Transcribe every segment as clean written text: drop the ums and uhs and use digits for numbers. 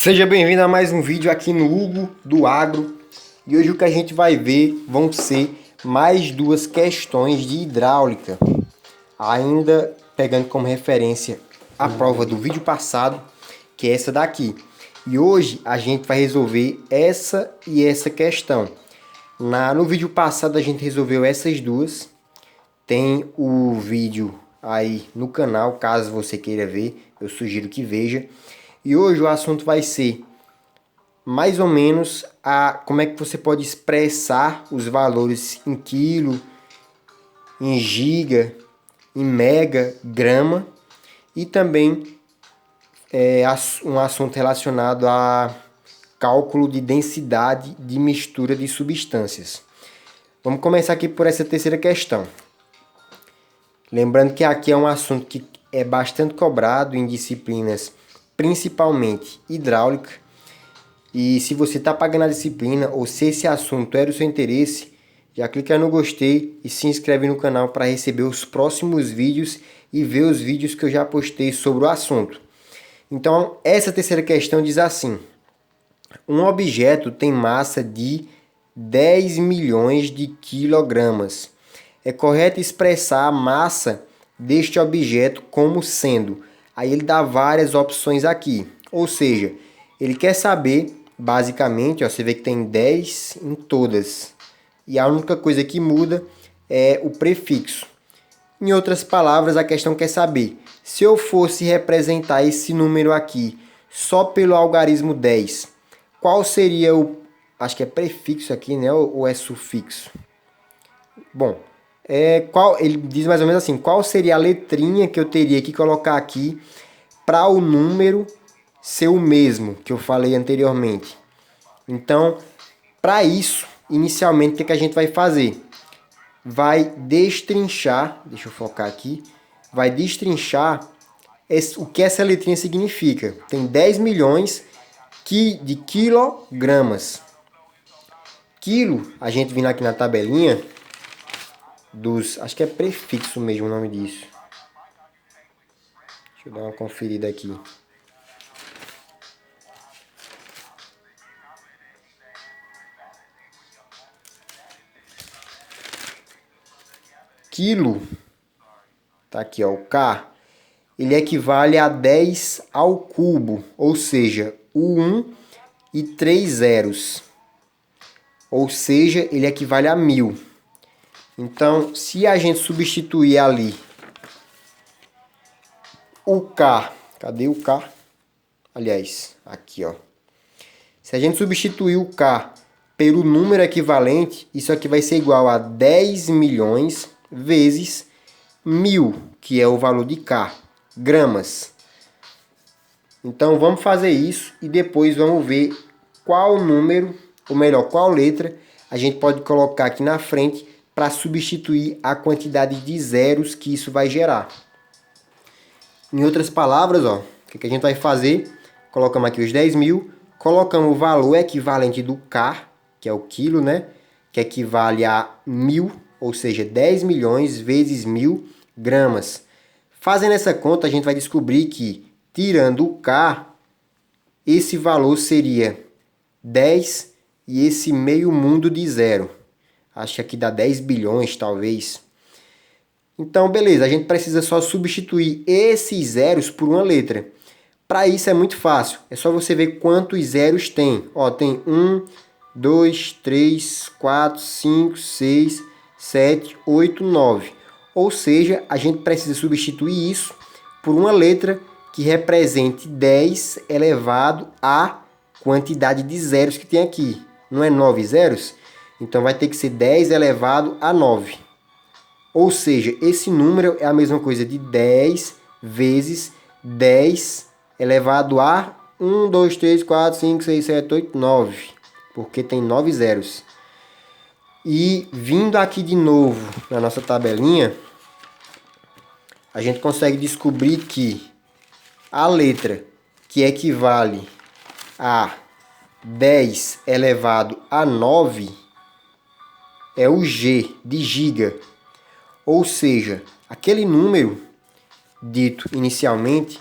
Seja bem-vindo a mais um vídeo aqui no Hugo do Agro. E hoje o que a gente vai ver vão ser mais duas questões de hidráulica. Ainda pegando como referência a prova do vídeo passado, que é essa daqui. E hoje a gente vai resolver essa e essa questão. No vídeo passado a gente resolveu essas duas. Tem o vídeo aí no canal, caso você queira ver, eu sugiro que veja. E hoje o assunto vai ser mais ou menos como é que você pode expressar os valores em quilo, em giga, em mega, grama e também um assunto relacionado a cálculo de densidade de mistura de substâncias. Vamos começar aqui por essa terceira questão. Lembrando que aqui é um assunto que é bastante cobrado em disciplinas, principalmente hidráulica. E se você está pagando a disciplina ou se esse assunto é do seu interesse, já clica no gostei e se inscreve no canal para receber os próximos vídeos e ver os vídeos que eu já postei sobre o assunto. Então, essa terceira questão diz assim: um objeto tem massa de 10 milhões de quilogramas. É correto expressar a massa deste objeto como sendo. Aí ele dá várias opções aqui. Ou seja, ele quer saber, basicamente, ó, você vê que tem 10 em todas. E a única coisa que muda é o prefixo. Em outras palavras, a questão quer saber, se eu fosse representar esse número aqui só pelo algarismo 10, qual seria o... acho que é prefixo aqui, né? Ou é sufixo? Bom, ele diz mais ou menos assim, qual seria a letrinha que eu teria que colocar aqui para o número ser o mesmo que eu falei anteriormente. Então, para isso, inicialmente, o que a gente vai fazer? Vai destrinchar, deixa eu focar aqui, vai destrinchar o que essa letrinha significa. Tem 10 milhões de quilogramas. Quilo, a gente vindo aqui na tabelinha, acho que é prefixo mesmo o nome disso. Deixa eu dar uma conferida aqui. Quilo, tá aqui ó, o K, ele equivale a 10 ao cubo, ou seja, o 1 e 3 zeros. Ou seja, ele equivale a 1000. Então, se a gente substituir ali o K, cadê o K? Aliás, aqui ó. Se a gente substituir o K pelo número equivalente, isso aqui vai ser igual a 10 milhões vezes 1000, que é o valor de K, gramas. Então vamos fazer isso e depois vamos ver qual número, ou melhor, qual letra a gente pode colocar aqui na frente para substituir a quantidade de zeros que isso vai gerar. Em outras palavras, ó, o que a gente vai fazer? Colocamos aqui os 10 mil, colocamos o valor equivalente do K, que é o quilo, né? Que equivale a 1000, ou seja, 10 milhões vezes 1000 gramas. Fazendo essa conta, a gente vai descobrir que, tirando o K, esse valor seria 10 e esse meio mundo de zero. Acho que aqui dá 10 bilhões, talvez. Então, beleza, a gente precisa só substituir esses zeros por uma letra. Para isso é muito fácil, é só você ver quantos zeros tem. Ó, tem 1, 2, 3, 4, 5, 6, 7, 8, 9. Ou seja, a gente precisa substituir isso por uma letra que represente 10 elevado à quantidade de zeros que tem aqui. Não é 9 zeros? Então vai ter que ser 10 elevado a 9. Ou seja, esse número é a mesma coisa de 10 vezes 10 elevado a 1, 2, 3, 4, 5, 6, 7, 8, 9. Porque tem 9 zeros. E vindo aqui de novo na nossa tabelinha, a gente consegue descobrir que a letra que equivale a 10 elevado a 9 é o G, de giga. Ou seja, aquele número dito inicialmente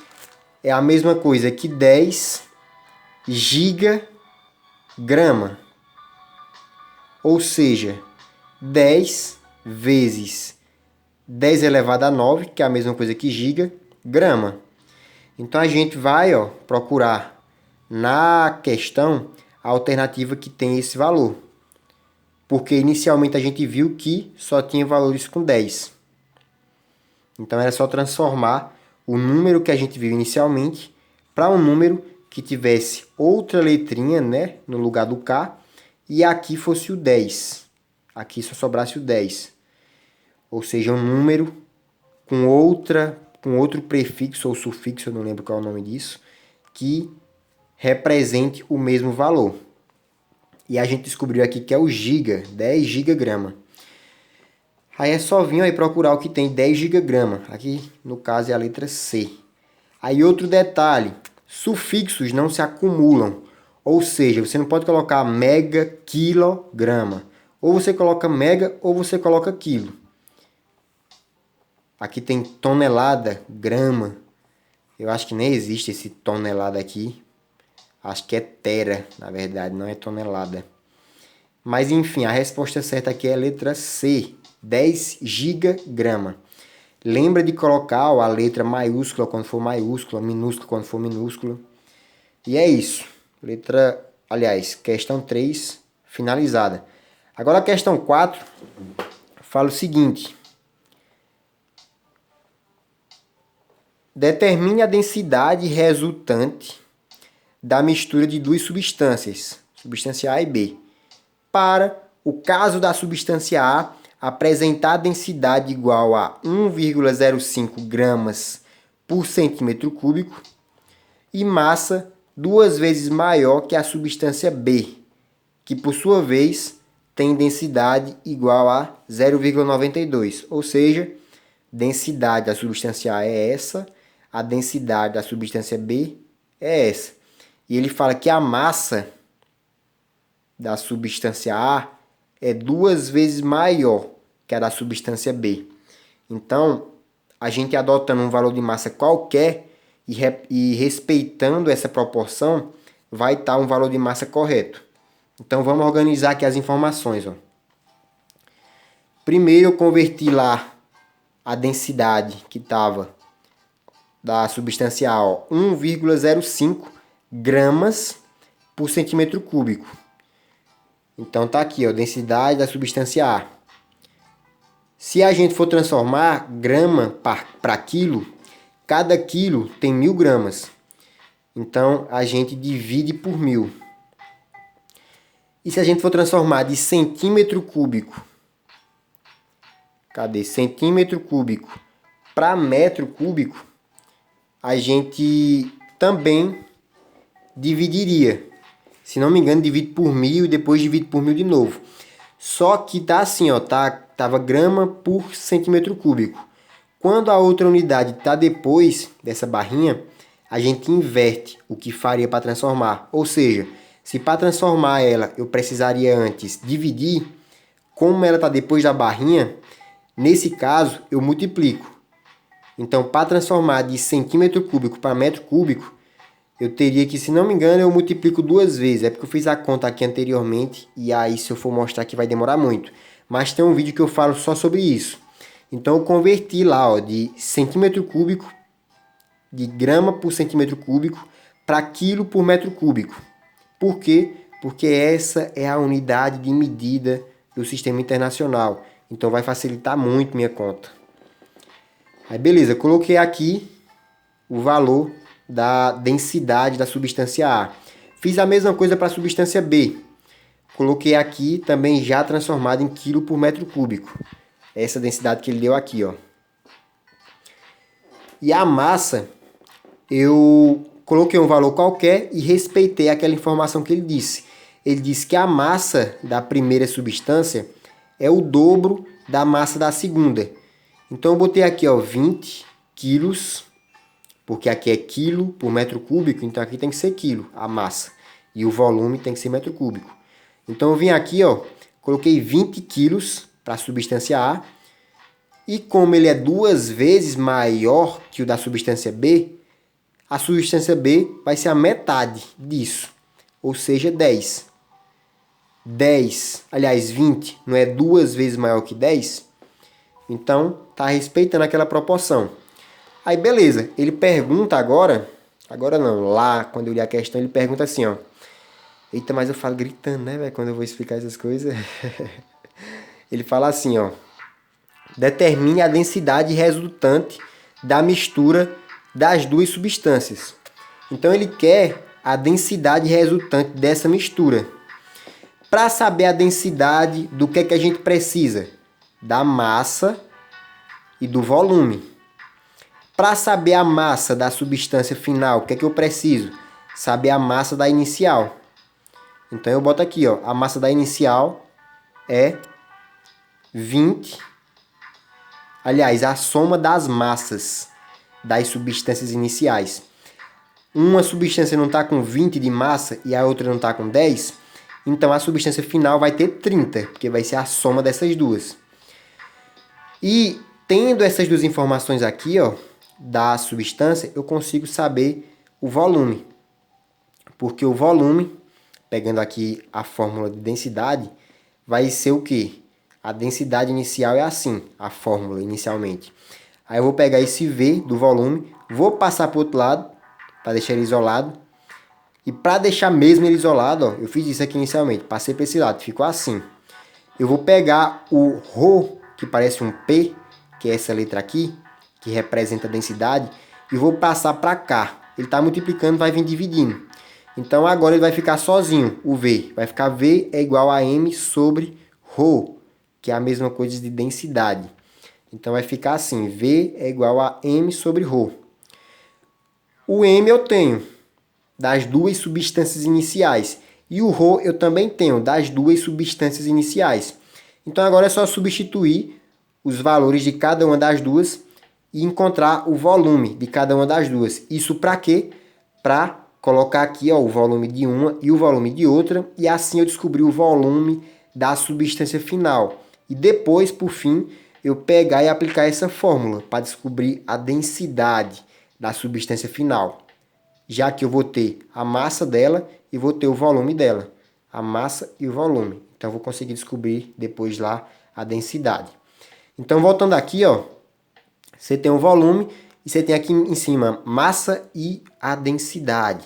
é a mesma coisa que 10 gigagrama. Ou seja, 10 vezes 10 elevado a 9, que é a mesma coisa que gigagrama. Então a gente vai procurar na questão a alternativa que tem esse valor. Porque inicialmente a gente viu que só tinha valores com 10. Então era só transformar o número que a gente viu inicialmente para um número que tivesse outra letrinha, né, no lugar do K, e aqui fosse o 10. Aqui só sobrasse o 10. Ou seja, um número com outro prefixo ou sufixo, eu não lembro qual é o nome disso, que represente o mesmo valor. E a gente descobriu aqui que é o giga, 10 gigagrama. Aí é só vir aí procurar o que tem 10 gigagrama. Aqui, no caso, é a letra C. Aí outro detalhe, sufixos não se acumulam. Ou seja, você não pode colocar mega, quilograma. Ou você coloca mega ou você coloca quilo. Aqui tem tonelada, grama. Eu acho que nem existe esse tonelada aqui. Acho que é tera, na verdade, não é tonelada. Mas enfim, a resposta certa aqui é a letra C, 10 gigagrama. Lembra de colocar a letra maiúscula quando for maiúscula, minúscula quando for minúscula. E é isso. Questão 3 finalizada. Agora a questão 4 fala o seguinte. Determine a densidade resultante da mistura de duas substâncias, substância A e B. Para o caso da substância A apresentar densidade igual a 1,05 gramas por centímetro cúbico e massa 2 vezes maior que a substância B, que por sua vez tem densidade igual a 0,92. Ou seja, densidade da substância A é essa, a densidade da substância B é essa. E ele fala que a massa da substância A é 2 vezes maior que a da substância B. Então, a gente adotando um valor de massa qualquer e respeitando essa proporção, vai estar um valor de massa correto. Então, vamos organizar aqui as informações. Primeiro, eu converti lá a densidade que estava da substância A, 1,05 gramas por centímetro cúbico. Então tá aqui, densidade da substância A. Se a gente for transformar grama para quilo, cada quilo tem 1000 gramas. Então a gente divide por 1000. E se a gente for transformar de centímetro cúbico, centímetro cúbico para metro cúbico, a gente também dividiria. Se não me engano, divide por 1000 e depois divide por 1000 de novo. Só que tá assim, tava grama por centímetro cúbico. Quando a outra unidade tá depois dessa barrinha, a gente inverte o que faria para transformar. Ou seja, se para transformar ela eu precisaria antes dividir, como ela tá depois da barrinha, nesse caso eu multiplico. Então, para transformar de centímetro cúbico para metro cúbico, eu teria que, se não me engano, eu multiplico 2 vezes. É porque eu fiz a conta aqui anteriormente e aí se eu for mostrar aqui vai demorar muito. Mas tem um vídeo que eu falo só sobre isso. Então eu converti lá de centímetro cúbico, de grama por centímetro cúbico, para quilo por metro cúbico. Por quê? Porque essa é a unidade de medida do sistema internacional. Então vai facilitar muito minha conta. Aí beleza, coloquei aqui o valor da densidade da substância A. Fiz a mesma coisa para a substância B. Coloquei aqui também já transformado em quilo por metro cúbico. Essa densidade que ele deu aqui, E a massa, eu coloquei um valor qualquer e respeitei aquela informação que ele disse. Ele disse que a massa da primeira substância é o dobro da massa da segunda. Então eu botei aqui 20 quilos, porque aqui é quilo por metro cúbico, então aqui tem que ser quilo a massa. E o volume tem que ser metro cúbico. Então eu vim aqui, coloquei 20 quilos para a substância A. E como ele é 2 vezes maior que o da substância B, a substância B vai ser a metade disso, ou seja, 10. 10, aliás, 20 não é 2 vezes maior que 10? Então, está respeitando aquela proporção. Aí, beleza, ele pergunta agora não, lá, quando eu li a questão, ele pergunta assim, ó. Eita, mas eu falo gritando, né, velho, quando eu vou explicar essas coisas. Ele fala assim, ó. Determine a densidade resultante da mistura das duas substâncias. Então, ele quer a densidade resultante dessa mistura. Para saber a densidade do que é que a gente precisa? Da massa e do volume. Para saber a massa da substância final, o que é que eu preciso? Saber a massa da inicial. Então eu boto aqui, ó, a massa da inicial é 20. Aliás, a soma das massas das substâncias iniciais. Uma substância não está com 20 de massa e a outra não está com 10, então a substância final vai ter 30, porque vai ser a soma dessas duas. E tendo essas duas informações aqui, ó, da substância, eu consigo saber o volume. Porque o volume, pegando aqui a fórmula de densidade, vai ser o quê? A densidade inicial é assim, a fórmula inicialmente. Aí eu vou pegar esse V do volume, vou passar para o outro lado, para deixar ele isolado. E para deixar mesmo ele isolado, ó, eu fiz isso aqui inicialmente, passei para esse lado, ficou assim. Eu vou pegar o ρ, que parece um P, que é essa letra aqui, que representa a densidade, e vou passar para cá. Ele está multiplicando, vai vir dividindo. Então agora ele vai ficar sozinho, o V. Vai ficar V é igual a M sobre ρ, que é a mesma coisa de densidade. Então vai ficar assim, V é igual a M sobre ρ. O M eu tenho das duas substâncias iniciais. E o ρ eu também tenho das duas substâncias iniciais. Então agora é só substituir os valores de cada uma das duas e encontrar o volume de cada uma das duas. Isso para quê? Para colocar aqui, ó, o volume de uma e o volume de outra, e assim eu descobri o volume da substância final. E depois, por fim, eu pegar e aplicar essa fórmula para descobrir a densidade da substância final. Já que eu vou ter a massa dela e vou ter o volume dela. A massa e o volume. Então eu vou conseguir descobrir depois lá a densidade. Então voltando aqui, ó, você tem o volume e você tem aqui em cima massa e a densidade.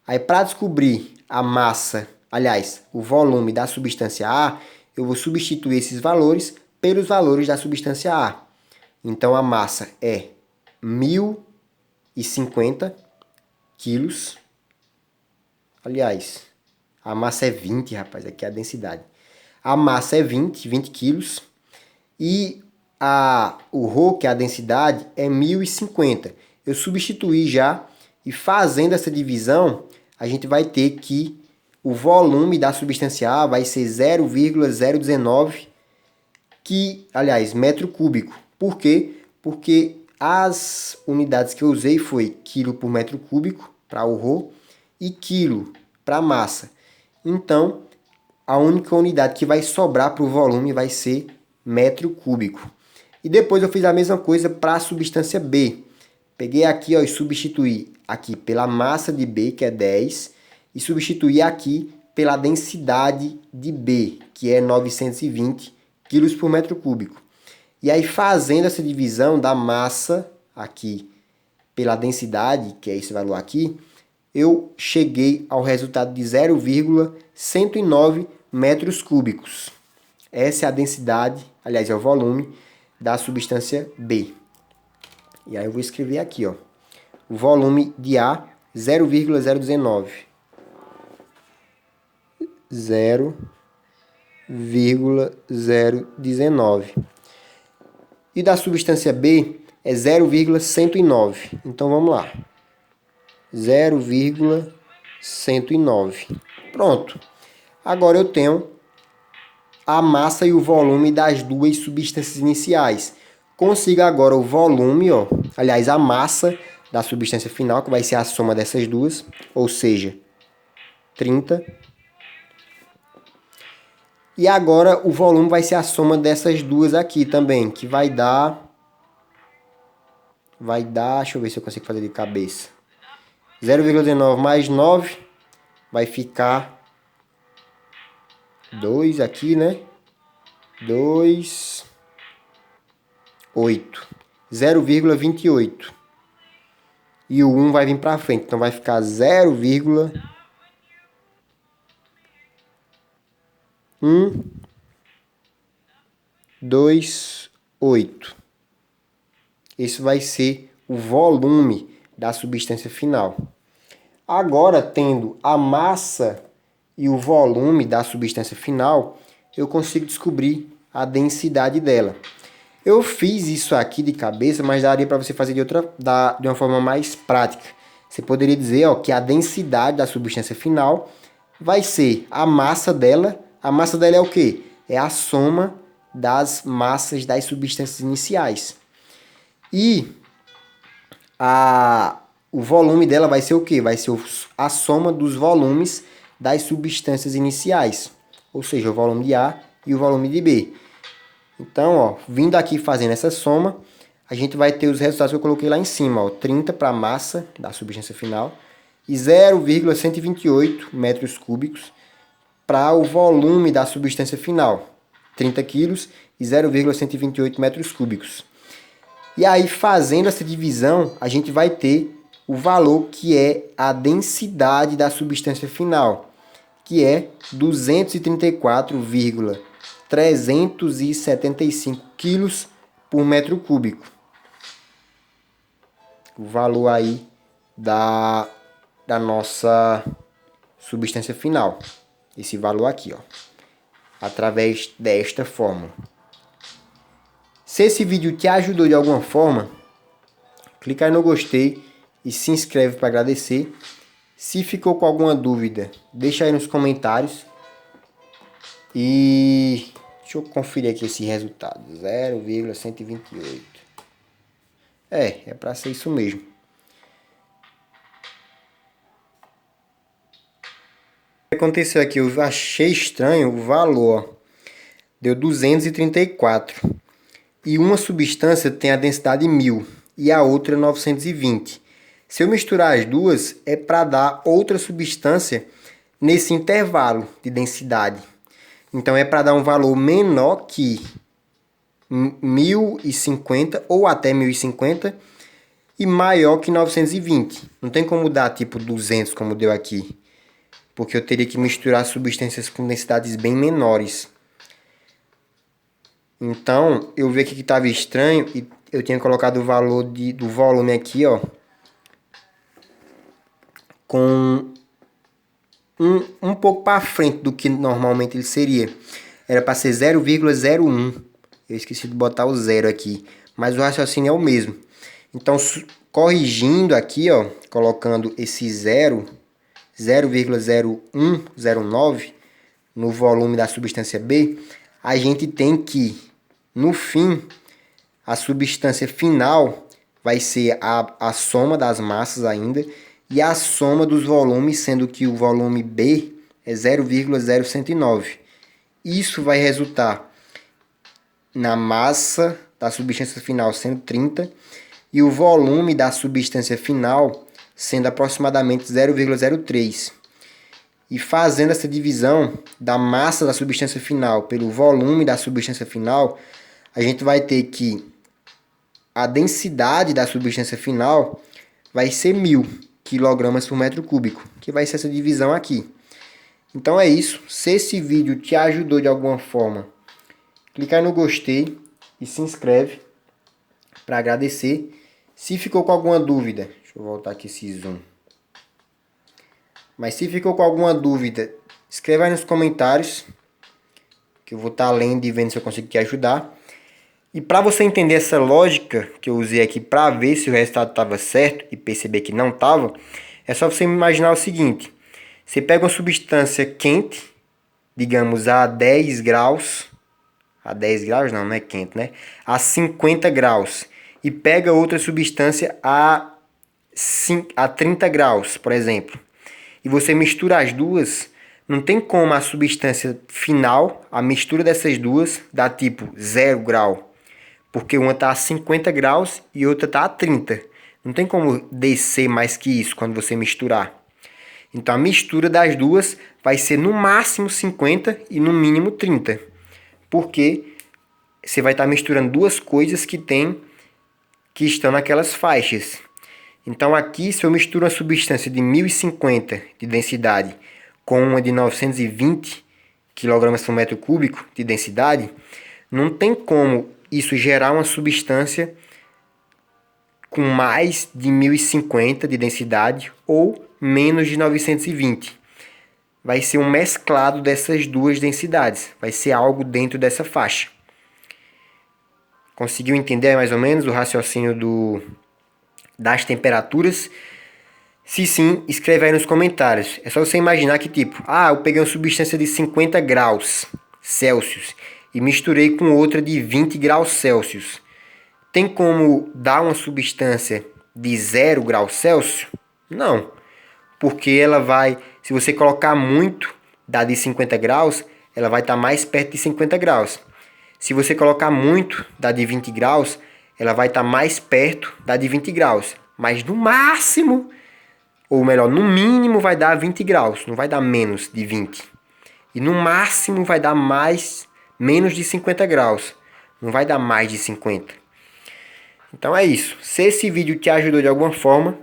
Aí para descobrir a massa, aliás, o volume da substância A, eu vou substituir esses valores pelos valores da substância A. Então a massa é 1050 quilos. Aliás, a massa é 20, rapaz, aqui é a densidade. A massa é 20 quilos. E o ρ, que é a densidade, é 1050. Eu substituí já, e fazendo essa divisão, a gente vai ter que o volume da substância A vai ser 0,019 metro cúbico. Por quê? Porque as unidades que eu usei foi quilo por metro cúbico para o ρ e quilo para a massa. Então, a única unidade que vai sobrar para o volume vai ser metro cúbico. E depois eu fiz a mesma coisa para a substância B. Peguei aqui, ó, e substituí aqui pela massa de B, que é 10, e substituí aqui pela densidade de B, que é 920 quilos por metro cúbico. E aí, fazendo essa divisão da massa aqui pela densidade, que é esse valor aqui, eu cheguei ao resultado de 0,109 metros cúbicos. Essa é a densidade, aliás, é o volume da substância B. E aí eu vou escrever aqui, ó, o volume de A, 0,019. 0,019. E da substância B é 0,109. Então vamos lá. 0,109. Pronto. Agora eu tenho a massa e o volume das duas substâncias iniciais. Consigo agora o volume, ó, aliás, a massa da substância final, que vai ser a soma dessas duas, ou seja, 30. E agora o volume vai ser a soma dessas duas aqui também, que vai dar, deixa eu ver se eu consigo fazer de cabeça. 0,19 mais 9 vai ficar 2 aqui, né? 2, 8. 0,28. E o 1 vai vir para frente, então vai ficar 0,128. Esse vai ser o volume da substância final. Agora, tendo a massa e o volume da substância final, eu consigo descobrir a densidade dela. Eu fiz isso aqui de cabeça, mas daria para você fazer de uma forma mais prática. Você poderia dizer, ó, que a densidade da substância final vai ser a massa dela. A massa dela é o quê? É a soma das massas das substâncias iniciais. E o volume dela vai ser o quê? Vai ser a soma dos volumes das substâncias iniciais. Ou seja, o volume de A e o volume de B. Então, ó, vindo aqui fazendo essa soma, a gente vai ter os resultados que eu coloquei lá em cima. Ó, 30 para a massa da substância final e 0,128 metros cúbicos para o volume da substância final. 30 quilos e 0,128 metros cúbicos. E aí, fazendo essa divisão, a gente vai ter o valor que é a densidade da substância final, que é 234,375 quilos por metro cúbico. O valor aí da nossa substância final. Esse valor aqui, ó, através desta fórmula. Se esse vídeo te ajudou de alguma forma, clica aí no gostei e se inscreve para agradecer. Se ficou com alguma dúvida, deixa aí nos comentários. E deixa eu conferir aqui esse resultado. 0,128. É para ser isso mesmo. O que aconteceu aqui? Eu achei estranho o valor. Ó. Deu 234. E uma substância tem a densidade 1000 e a outra 920. Se eu misturar as duas, é para dar outra substância nesse intervalo de densidade. Então, é para dar um valor menor que 1050 ou até 1050 e maior que 920. Não tem como dar tipo 200 como deu aqui, porque eu teria que misturar substâncias com densidades bem menores. Então, eu vi aqui que estava estranho e eu tinha colocado o valor do volume aqui, ó, com um pouco para frente do que normalmente ele seria. Era para ser 0,01. Eu esqueci de botar o zero aqui, mas o raciocínio é o mesmo. Então, corrigindo aqui, ó, colocando esse 0,0109 no volume da substância B, a gente tem que, no fim, a substância final vai ser a soma das massas ainda e a soma dos volumes, sendo que o volume B é 0,0109. Isso vai resultar na massa da substância final sendo 30 e o volume da substância final sendo aproximadamente 0,03. E fazendo essa divisão da massa da substância final pelo volume da substância final, a gente vai ter que a densidade da substância final vai ser 1000 kg por metro cúbico, que vai ser essa divisão aqui. Então é isso. Se esse vídeo te ajudou de alguma forma, clica aí no gostei e se inscreve para agradecer. Se ficou com alguma dúvida, deixa eu voltar aqui esse zoom. Mas se ficou com alguma dúvida, escreva aí nos comentários, que eu vou estar lendo e vendo se eu consigo te ajudar. E para você entender essa lógica que eu usei aqui para ver se o resultado estava certo e perceber que não estava, é só você imaginar o seguinte. Você pega uma substância quente, digamos a 10 graus, a 10 graus não é quente, né? A 50 graus. E pega outra substância a 30 graus, por exemplo. E você mistura as duas, não tem como a substância final, a mistura dessas duas, dá tipo 0 grau. Porque uma está a 50 graus e outra está a 30. Não tem como descer mais que isso quando você misturar. Então a mistura das duas vai ser no máximo 50 e no mínimo 30. Porque você vai estar misturando duas coisas que estão naquelas faixas. Então aqui, se eu misturo uma substância de 1050 de densidade com uma de 920 kg por metro cúbico de densidade, não tem como isso gerar uma substância com mais de 1050 de densidade ou menos de 920. Vai ser um mesclado dessas duas densidades. Vai ser algo dentro dessa faixa. Conseguiu entender mais ou menos o raciocínio das temperaturas? Se sim, escreve aí nos comentários. É só você imaginar que tipo, eu peguei uma substância de 50 graus Celsius e misturei com outra de 20 graus Celsius. Tem como dar uma substância de 0 graus Celsius? Não, porque ela vai, se você colocar muito da de 50 graus, ela vai estar mais perto de 50 graus. Se você colocar muito da de 20 graus, ela vai estar mais perto da de 20 graus. Mas no máximo, ou melhor, no mínimo vai dar 20 graus, não vai dar menos de 20. E no máximo vai dar menos de 50 graus, não vai dar mais de 50. Então é isso. Se esse vídeo te ajudou de alguma forma,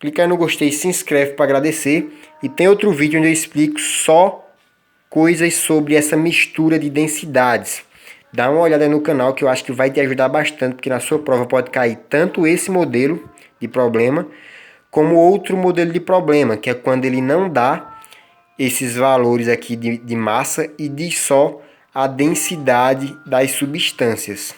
clica aí no gostei, se inscreve para agradecer. E tem outro vídeo onde eu explico só coisas sobre essa mistura de densidades. Dá uma olhada no canal que eu acho que vai te ajudar bastante, porque na sua prova pode cair tanto esse modelo de problema, como outro modelo de problema, que é quando ele não dá esses valores aqui de massa e diz só a densidade das substâncias.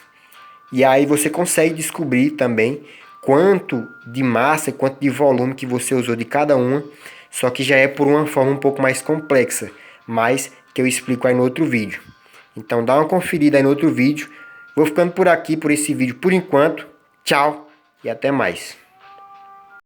E aí você consegue descobrir também quanto de massa, quanto de volume que você usou de cada uma, só que já é por uma forma um pouco mais complexa, mas que eu explico aí no outro vídeo. Então dá uma conferida aí no outro vídeo. Vou ficando por aqui por esse vídeo por enquanto. Tchau e até mais.